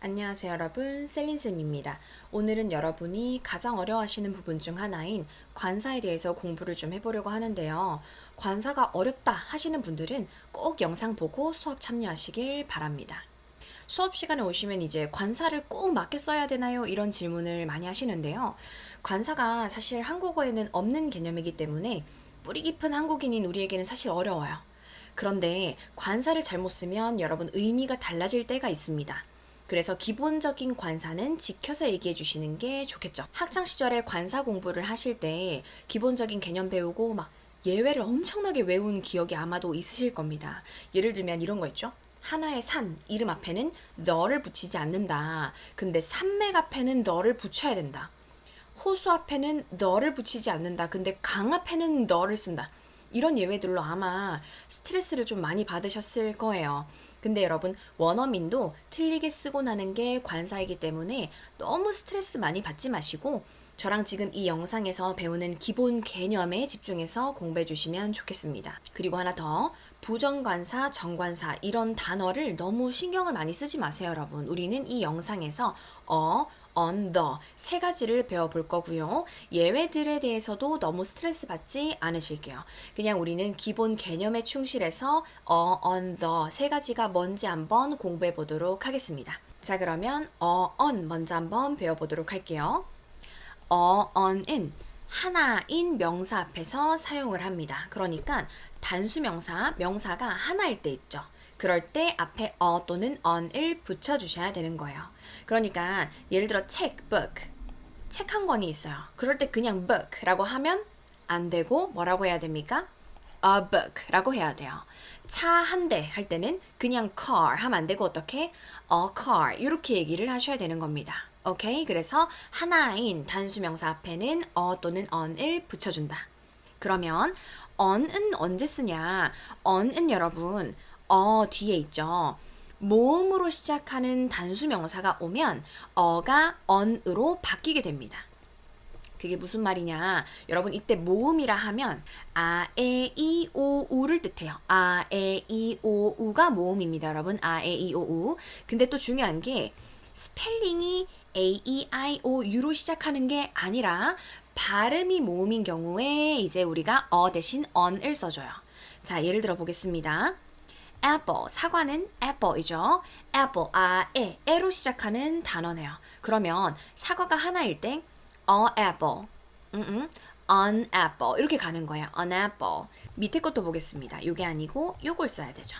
안녕하세요 여러분, 셀린쌤입니다. 오늘은 여러분이 가장 어려워하시는 부분 중 하나인 관사에 대해서 공부를 좀 해보려고 하는데요. 관사가 어렵다 하시는 분들은 꼭 영상 보고 수업 참여하시길 바랍니다. 수업 시간에 오시면 이제 관사를 꼭 맞게 써야 되나요? 이런 질문을 많이 하시는데요. 관사가 사실 한국어에는 없는 개념이기 때문에 뿌리 깊은 한국인인 우리에게는 사실 어려워요. 그런데 관사를 잘못 쓰면 여러분 의미가 달라질 때가 있습니다. 그래서 기본적인 관사는 지켜서 얘기해 주시는 게 좋겠죠. 학창 시절에 관사 공부를 하실 때 기본적인 개념 배우고 막 예외를 엄청나게 외운 기억이 아마도 있으실 겁니다. 예를 들면 이런 거 있죠. 하나의 산 이름 앞에는 너를 붙이지 않는다. 근데 산맥 앞에는 너를 붙여야 된다. 호수 앞에는 너를 붙이지 않는다. 근데 강 앞에는 너를 쓴다. 이런 예외들로 아마 스트레스를 좀 많이 받으셨을 거예요. 근데 여러분, 원어민도 틀리게 쓰고 나는 게 관사이기 때문에 너무 스트레스 많이 받지 마시고 저랑 지금 이 영상에서 배우는 기본 개념에 집중해서 공부해 주시면 좋겠습니다. 그리고 하나 더, 부정관사, 정관사 이런 단어를 너무 신경을 많이 쓰지 마세요, 여러분. 우리는 이 영상에서 on, the 세 가지를 배워볼 거고요. 예외들에 대해서도 너무 스트레스 받지 않으실게요. 그냥 우리는 기본 개념에 충실해서 on, the 세 가지가 뭔지 한번 공부해 보도록 하겠습니다. 자, 그러면 on 먼저 한번 배워보도록 할게요. on은 하나인 명사 앞에서 사용을 합니다. 그러니까 단수 명사, 명사가 하나일 때 있죠. 그럴 때 앞에 또는 on을 붙여주셔야 되는 거예요. 그러니까 예를 들어 책, book, 책 한 권이 있어요. 그럴 때 그냥 book라고 하면 안 되고 뭐라고 해야 됩니까? a book라고 해야 돼요. 차 한 대 할 때는 그냥 car 하면 안 되고 어떻게? a car 이렇게 얘기를 하셔야 되는 겁니다. 오케이? 그래서 하나인 단수명사 앞에는 또는 on을 붙여준다. 그러면 on은 언제 쓰냐? on은 여러분 뒤에 있죠. 모음으로 시작하는 단수명사가 오면 어가 on으로 바뀌게 됩니다. 그게 무슨 말이냐? 여러분 이때 모음이라 하면 에, 이, 오, 우를 뜻해요. 에, 이, 오, 우가 모음입니다. 여러분 에, 이, 오, 우. 근데 또 중요한 게 스펠링이 A, E, I, O, U로 시작하는 게 아니라 발음이 모음인 경우에 이제 우리가 대신 on을 써줘요. 자, 예를 들어 보겠습니다. apple, 사과는 apple이죠. apple, 에로 시작하는 단어네요. 그러면 사과가 하나일 때 apple, an apple 이렇게 가는 거예요. an apple. 밑에 것도 보겠습니다. 요게 아니고 요걸 써야 되죠.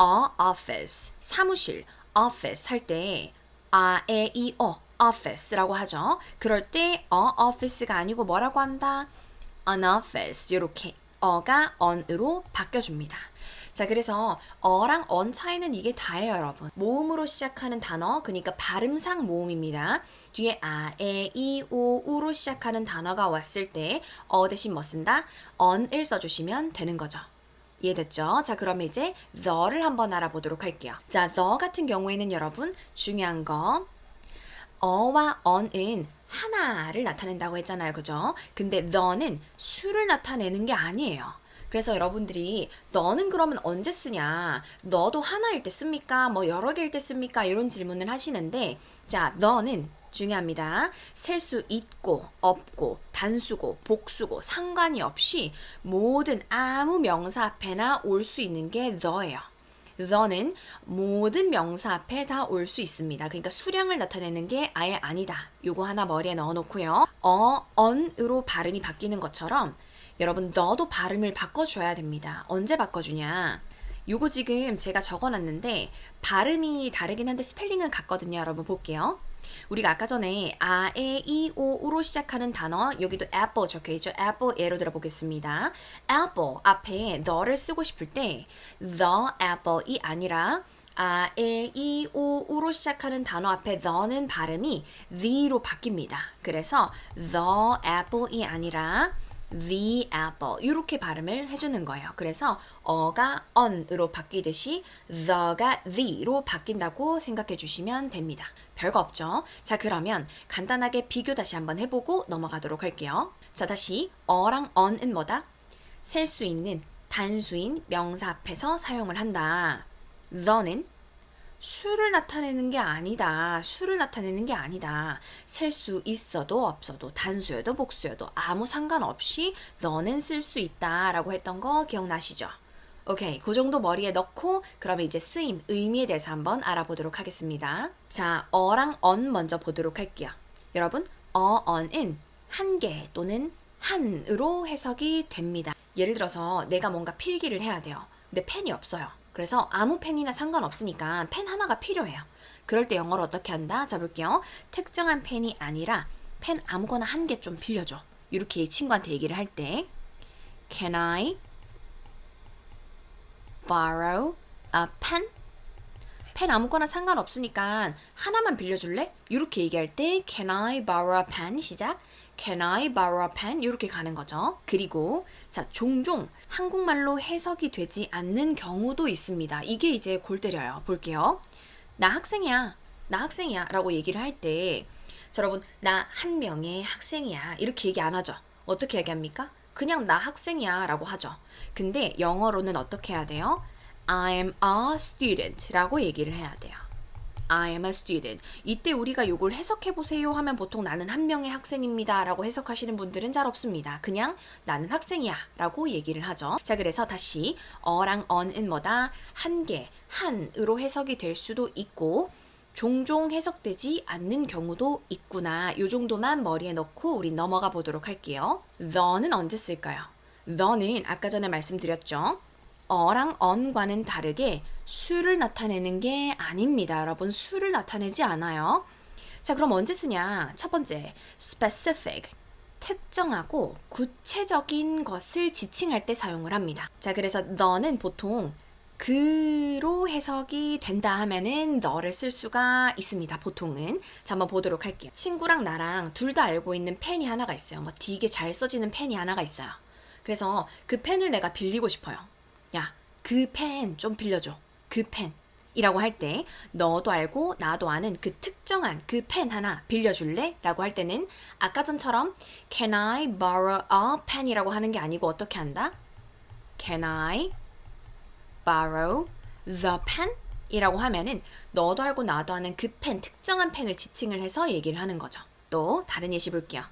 a office, 사무실, office 할 때 에, 이, office라고 하죠. 그럴 때 office가 아니고 뭐라고 한다? an office 이렇게 어가 on으로 바뀌어줍니다. 자, 그래서 어랑 on 차이는 이게 다예요, 여러분. 모음으로 시작하는 단어, 그러니까 발음상 모음입니다. 뒤에 에, 이, 오, 우로 시작하는 단어가 왔을 때 대신 뭐 쓴다? on을 써주시면 되는 거죠. 이해됐죠? 자, 그럼 이제 the를 한번 알아보도록 할게요. 자, the 같은 경우에는 여러분 중요한 거 어와 on은 하나를 나타낸다고 했잖아요. 그죠? 근데 the는 수를 나타내는 게 아니에요. 그래서 여러분들이 너는 그러면 언제 쓰냐? 너도 하나일 때 씁니까? 뭐 여러 개일 때 씁니까? 이런 질문을 하시는데 자, 너는 중요합니다. 셀 수 있고 없고 단수고 복수고 상관이 없이 모든 아무 명사 앞에나 올 수 있는 게 the예요. the는 모든 명사 앞에 다 올 수 있습니다. 그러니까 수량을 나타내는 게 아예 아니다. 요거 하나 머리에 넣어놓고요. on으로 발음이 바뀌는 것처럼 여러분 너도 발음을 바꿔줘야 됩니다. 언제 바꿔주냐? 요거 지금 제가 적어놨는데 발음이 다르긴 한데 스펠링은 같거든요. 여러분 볼게요. 우리가 아까 전에 에, 이, 오, 우로 시작하는 단어 여기도 apple 적혀있죠. apple 예로 들어보겠습니다. apple 앞에 the를 쓰고 싶을 때 the apple이 아니라 에, 이, 오, 우로 시작하는 단어 앞에 the는 발음이 the로 바뀝니다. 그래서 the apple이 아니라 the apple 이렇게 발음을 해주는 거예요. 그래서 어가 on으로 바뀌듯이 the가 the로 바뀐다고 생각해 주시면 됩니다. 별거 없죠? 자, 그러면 간단하게 비교 다시 한번 해보고 넘어가도록 할게요. 자, 다시 어랑 on은 뭐다? 셀 수 있는 단수인 명사 앞에서 사용을 한다. the는 수를 나타내는 게 아니다. 수를 나타내는 게 아니다. 셀 수 있어도 없어도 단수여도 복수여도 아무 상관없이 너는 쓸 수 있다 라고 했던 거 기억나시죠? 오케이, 그 정도 머리에 넣고 그러면 이제 쓰임, 의미에 대해서 한번 알아보도록 하겠습니다. 자, 어랑 언 먼저 보도록 할게요. 여러분, 언은 한 개 또는 한으로 해석이 됩니다. 예를 들어서 내가 뭔가 필기를 해야 돼요. 근데 펜이 없어요. 그래서 아무 펜이나 상관없으니까 펜 하나가 필요해요. 그럴 때 영어로 어떻게 한다? 자, 볼게요. 특정한 펜이 아니라 펜 아무거나 한 개 좀 빌려줘. 이렇게 친구한테 얘기를 할 때 Can I borrow a pen? 펜 아무거나 상관없으니까 하나만 빌려줄래? 이렇게 얘기할 때 Can I borrow a pen? 시작. Can I borrow a pen? 이렇게 가는 거죠. 그리고 자, 종종 한국말로 해석이 되지 않는 경우도 있습니다. 이게 이제 골 때려요. 볼게요. 나 학생이야. 나 학생이야. 라고 얘기를 할 때 여러분, 나 한 명의 학생이야. 이렇게 얘기 안 하죠. 어떻게 얘기합니까? 그냥 나 학생이야 라고 하죠. 근데 영어로는 어떻게 해야 돼요? I am a student 라고 얘기를 해야 돼요. I am a student. 이때 우리가 이걸 해석해보세요 하면 보통 나는 한 명의 학생입니다 라고 해석하시는 분들은 잘 없습니다. 그냥 나는 학생이야 라고 얘기를 하죠. 자, 그래서 다시 어랑 언은 뭐다? 한 개, 한으로 해석이 될 수도 있고 종종 해석되지 않는 경우도 있구나. 요 정도만 머리에 넣고 우리 넘어가 보도록 할게요. the는 언제 쓸까요? the는 아까 전에 말씀드렸죠. 어랑 언과는 다르게 수를 나타내는 게 아닙니다. 여러분, 수를 나타내지 않아요. 자, 그럼 언제 쓰냐? 첫 번째, specific. 특정하고 구체적인 것을 지칭할 때 사용을 합니다. 자, 그래서 너는 보통 그로 해석이 된다 하면은 너를 쓸 수가 있습니다. 보통은. 자, 한번 보도록 할게요. 친구랑 나랑 둘 다 알고 있는 펜이 하나가 있어요. 뭐 되게 잘 써지는 펜이 하나가 있어요. 그래서 그 펜을 내가 빌리고 싶어요. 야, 그 펜 좀 빌려줘. 그 펜이라고 할 때 너도 알고 나도 아는 그 특정한 그 펜 하나 빌려줄래? 라고 할 때는 아까 전처럼 Can I borrow a pen이라고 하는 게 아니고 어떻게 한다? Can I borrow the pen? 이라고 하면은 너도 알고 나도 아는 그 펜, 특정한 펜을 지칭을 해서 얘기를 하는 거죠. 또 다른 예시 볼게요.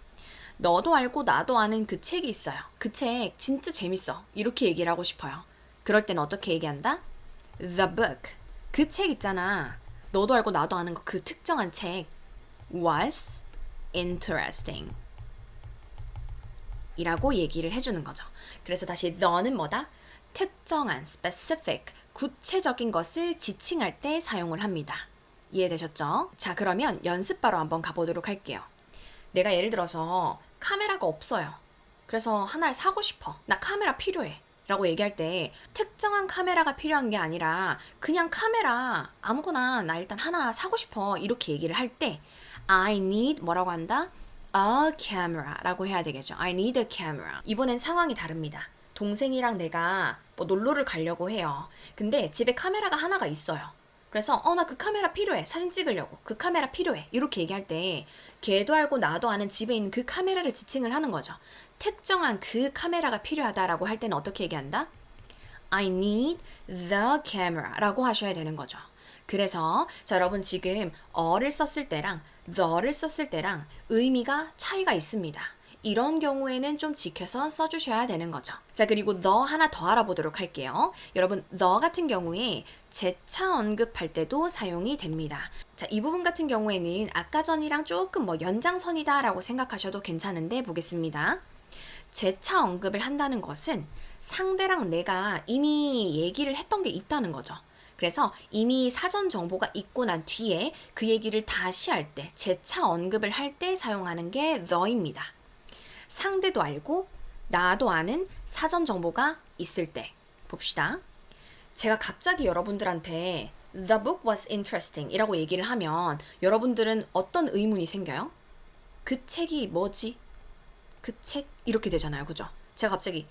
너도 알고 나도 아는 그 책이 있어요. 그 책 진짜 재밌어. 이렇게 얘기를 하고 싶어요. 그럴 땐 어떻게 얘기한다? The book. 그 책 있잖아. 너도 알고 나도 아는 거 그 특정한 책 was interesting. 이라고 얘기를 해주는 거죠. 그래서 다시 the는 뭐다? 특정한, specific, 구체적인 것을 지칭할 때 사용을 합니다. 이해되셨죠? 자, 그러면 연습바로 한번 가보도록 할게요. 내가 예를 들어서 카메라가 없어요. 그래서 하나를 사고 싶어. 나 카메라 필요해. 라고 얘기할 때 특정한 카메라가 필요한 게 아니라 그냥 카메라 아무거나 나 일단 하나 사고 싶어. 이렇게 얘기를 할 때 I need 뭐라고 한다? A camera 라고 해야 되겠죠. I need a camera. 이번엔 상황이 다릅니다. 동생이랑 내가 뭐 놀러를 가려고 해요. 근데 집에 카메라가 하나가 있어요. 그래서 나 그 카메라 필요해. 사진 찍으려고. 그 카메라 필요해. 이렇게 얘기할 때 걔도 알고 나도 아는 집에 있는 그 카메라를 지칭을 하는 거죠. 특정한 그 카메라가 필요하다라고 할 때는 어떻게 얘기한다? I need the camera 라고 하셔야 되는 거죠. 그래서 자, 여러분 지금 어를 썼을 때랑 the를 썼을 때랑 의미가 차이가 있습니다. 이런 경우에는 좀 지켜서 써주셔야 되는 거죠. 자, 그리고 the 하나 더 알아보도록 할게요. 여러분, the 같은 경우에 재차 언급할 때도 사용이 됩니다. 자, 이 부분 같은 경우에는 아까 전이랑 조금 뭐 연장선이다 라고 생각하셔도 괜찮은데 보겠습니다. 재차 언급을 한다는 것은 상대랑 내가 이미 얘기를 했던 게 있다는 거죠. 그래서 이미 사전 정보가 있고 난 뒤에 그 얘기를 다시 할 때, 재차 언급을 할 때 사용하는 게 the입니다. 상대도 알고 나도 아는 사전 정보가 있을 때 봅시다. 제가 갑자기 여러분들한테 The book was interesting 이라고 얘기를 하면 여러분들은 어떤 의문이 생겨요? 그 책이 뭐지? 그 책? 이렇게 되잖아요. 그죠? 제가 갑자기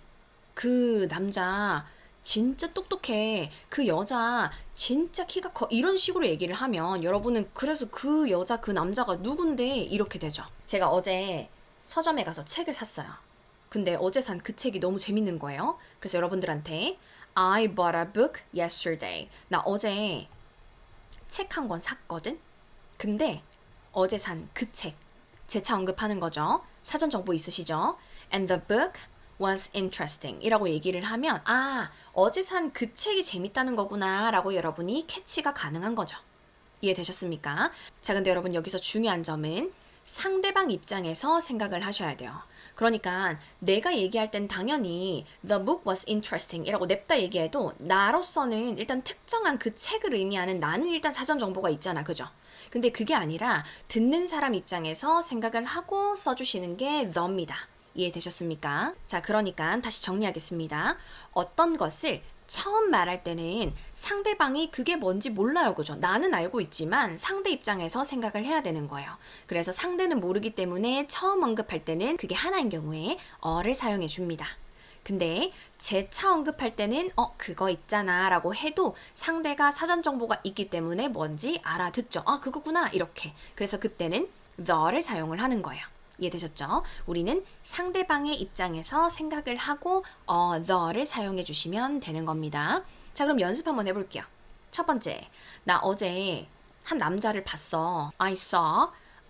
그 남자 진짜 똑똑해. 그 여자 진짜 키가 커. 이런 식으로 얘기를 하면 여러분은 그래서 그 여자 그 남자가 누군데 이렇게 되죠. 제가 어제 서점에 가서 책을 샀어요. 근데 어제 산 그 책이 너무 재밌는 거예요. 그래서 여러분들한테 I bought a book yesterday. 나 어제 책 한 권 샀거든? 근데 어제 산 그 책, 재차 언급하는 거죠. 사전 정보 있으시죠? And the book was interesting 이라고 얘기를 하면 어제 산 그 책이 재밌다는 거구나 라고 여러분이 캐치가 가능한 거죠. 이해되셨습니까? 자, 근데 여러분 여기서 중요한 점은 상대방 입장에서 생각을 하셔야 돼요. 그러니까 내가 얘기할 땐 당연히 the book was interesting 이라고 냅다 얘기해도 나로서는 일단 특정한 그 책을 의미하는 나는 일단 사전 정보가 있잖아. 그죠? 근데 그게 아니라 듣는 사람 입장에서 생각을 하고 써주시는 게 the입니다. 이해되셨습니까? 자, 그러니까 다시 정리하겠습니다. 어떤 것을 처음 말할 때는 상대방이 그게 뭔지 몰라요. 그죠? 나는 알고 있지만 상대 입장에서 생각을 해야 되는 거예요. 그래서 상대는 모르기 때문에 처음 언급할 때는 그게 하나인 경우에 어를 사용해 줍니다. 근데 재차 언급할 때는 그거 있잖아 라고 해도 상대가 사전 정보가 있기 때문에 뭔지 알아듣죠. 그거구나 이렇게. 그래서 그때는 the를 사용을 하는 거예요. 이해되셨죠? 우리는 상대방의 입장에서 생각을 하고 the를 사용해 주시면 되는 겁니다. 자, 그럼 연습 한번 해볼게요. 첫 번째, 나 어제 한 남자를 봤어. I saw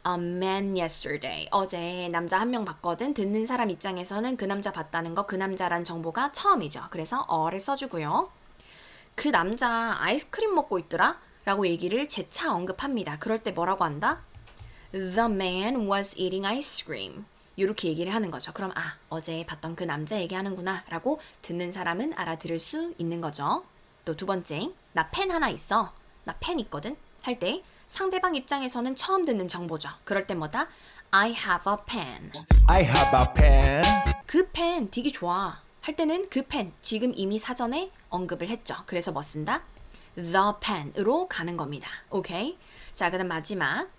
a man yesterday. 어제 남자 한 명 봤거든. 듣는 사람 입장에서는 그 남자 봤다는 거, 그 남자란 정보가 처음이죠. 그래서 어를 써주고요. 그 남자 아이스크림 먹고 있더라? 라고 얘기를 재차 언급합니다. 그럴 때 뭐라고 한다? The man was eating ice cream. 이렇게 얘기를 하는 거죠. 그럼 어제 봤던 그 남자 얘기하는구나 라고 듣는 사람은 알아들을 수 있는 거죠. 또 두 번째, 나 펜 하나 있어. 나 펜 있거든. 할 때 상대방 입장에서는 처음 듣는 정보죠. 그럴 때 뭐다? I have a pen. I have a pen. 그 펜 되게 좋아. 할 때는 그 펜 지금 이미 사전에 언급을 했죠. 그래서 뭐 쓴다? The pen으로 가는 겁니다. 오케이? 자, 그다음 마지막.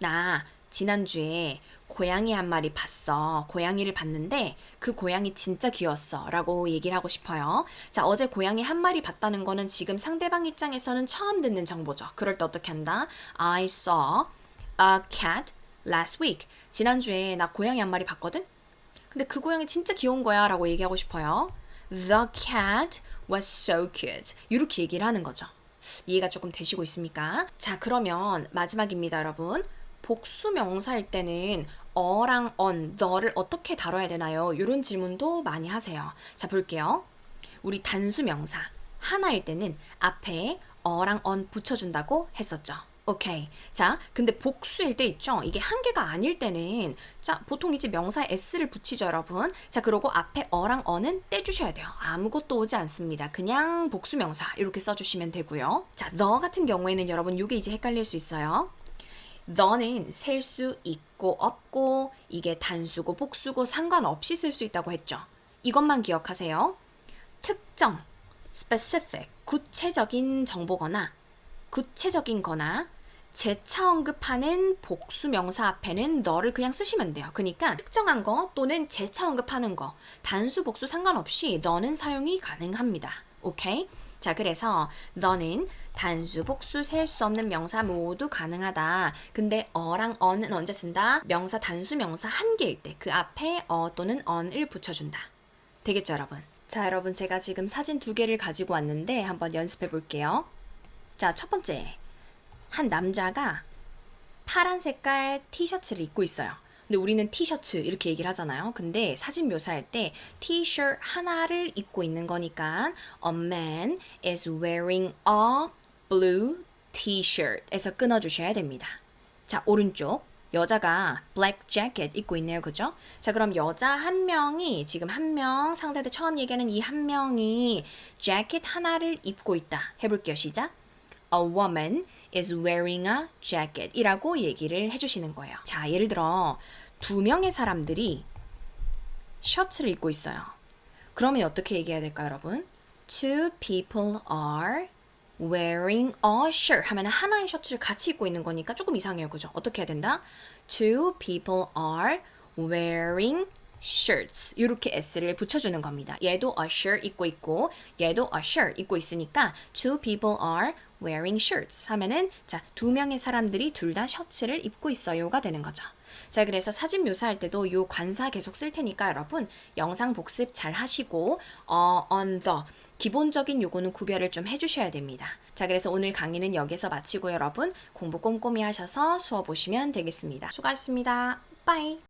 나 지난주에 고양이 한 마리 봤어. 고양이를 봤는데 그 고양이 진짜 귀여웠어 라고 얘기를 하고 싶어요. 자, 어제 고양이 한 마리 봤다는 거는 지금 상대방 입장에서는 처음 듣는 정보죠. 그럴 때 어떻게 한다? I saw a cat last week. 지난주에 나 고양이 한 마리 봤거든? 근데 그 고양이 진짜 귀여운 거야 라고 얘기하고 싶어요. The cat was so cute. 이렇게 얘기를 하는 거죠. 이해가 조금 되시고 있습니까? 자, 그러면 마지막입니다, 여러분. 복수 명사일 때는 어랑 on, 너를 어떻게 다뤄야 되나요? 이런 질문도 많이 하세요. 자, 볼게요. 우리 단수 명사 하나일 때는 앞에 어랑 on 붙여준다고 했었죠. 오케이. 자, 근데 복수일 때 있죠? 이게 한 개가 아닐 때는 자, 보통 이제 명사에 s를 붙이죠, 여러분. 자, 그러고 앞에 어랑 on은 떼주셔야 돼요. 아무것도 오지 않습니다. 그냥 복수 명사 이렇게 써주시면 되고요. 자, 너 같은 경우에는 여러분 이게 이제 헷갈릴 수 있어요. 너는 셀 수 있고 없고 이게 단수고 복수고 상관없이 쓸 수 있다고 했죠. 이것만 기억하세요. 특정, specific, 구체적인 정보거나 구체적인 거나 재차 언급하는 복수 명사 앞에는 너를 그냥 쓰시면 돼요. 그러니까 특정한 거 또는 재차 언급하는 거 단수 복수 상관없이 너는 사용이 가능합니다. 오케이? 자, 그래서 너는 단수, 복수, 셀 수 없는 명사 모두 가능하다. 근데 어랑 on은 언제 쓴다? 명사 단수 명사 한 개일 때 그 앞에 어 또는 on을 붙여준다. 되겠죠, 여러분? 자, 여러분 제가 지금 사진 2개를 가지고 왔는데 한번 연습해 볼게요. 자, 첫 번째. 한 남자가 파란 색깔 티셔츠를 입고 있어요. 근데 우리는 티셔츠 이렇게 얘기를 하잖아요. 근데 사진 묘사할 때 티셔츠 하나를 입고 있는 거니까 a man is wearing a blue t-shirt 에서 끊어주셔야 됩니다. 자, 오른쪽 여자가 black jacket 입고 있네요. 그죠? 자, 그럼 여자 한 명이 지금 한 명 상대한테 처음 얘기하는 이 한 명이 재킷 하나를 입고 있다. 해볼게요. 시작. A woman is wearing a jacket 이라고 얘기를 해주시는 거예요. 자, 예를 들어 2명의 사람들이 셔츠를 입고 있어요. 그러면 어떻게 얘기해야 될까요, 여러분? Two people are wearing a shirt 하면 하나의 셔츠를 같이 입고 있는 거니까 조금 이상해요. 그죠? 어떻게 해야 된다? Two people are wearing shirts 이렇게 s를 붙여주는 겁니다. 얘도 a shirt 입고 있고 얘도 a shirt 입고 있으니까 two people are wearing shirts 하면은 자, 2명의 사람들이 둘 다 셔츠를 입고 있어요가 되는 거죠. 자, 그래서 사진 묘사할 때도 요 관사 계속 쓸 테니까 여러분 영상 복습 잘 하시고 on the 기본적인 요거는 구별을 좀 해주셔야 됩니다. 자, 그래서 오늘 강의는 여기서 마치고 여러분 공부 꼼꼼히 하셔서 수업 보시면 되겠습니다. 수고하셨습니다. 빠이.